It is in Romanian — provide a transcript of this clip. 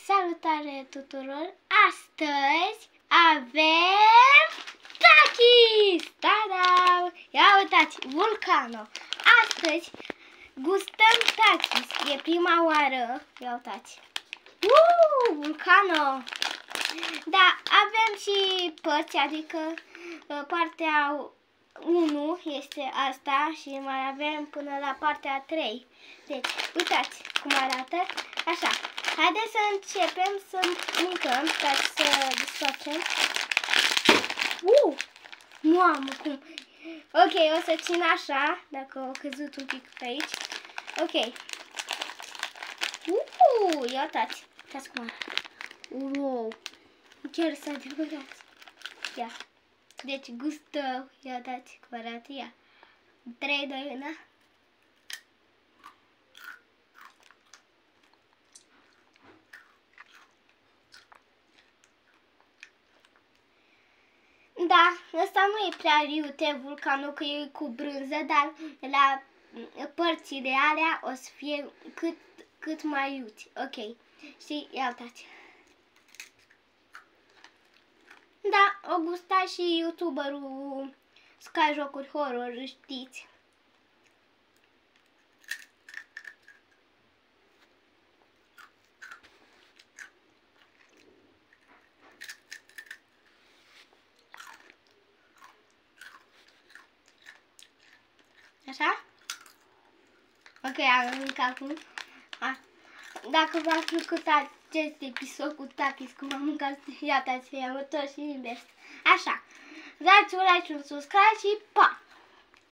Salutare tuturor! Astăzi avem Takis! Da-da! Ia uitați, Vulcano! Astăzi gustăm Takis. E prima oară. Ia uitați. Vulcano! Da, avem și părți, adică partea 1 este asta și mai avem până la partea 3. Deci, uitați cum arată. Așa. Haideți să începem să mâncăm, stați să desfacem. Mamă, cum! Ok, o să țin așa, dacă au căzut un pic pe aici. Ok. Ia uitați. Uitați cum arată. Wow! Chiar s-a adevărat. Ia. Deci gustăm. Ia uitați cum arată ea. 3, 2, 1. Da, ăsta nu e prea iute, Vulcanul, că e cu brânză, dar la părțile alea o să fie cât mai iuți. Ok. Și ia uitați. Da, o gusta și youtuberul Sky Jocuri Horror, știți. Așa? Ok, am mâncat acum. Dacă v-a plăcut acest episod cu Takis, cum am mâncat, iată, i-am tot și invers. Așa. Dați un like și un subscribe și pa!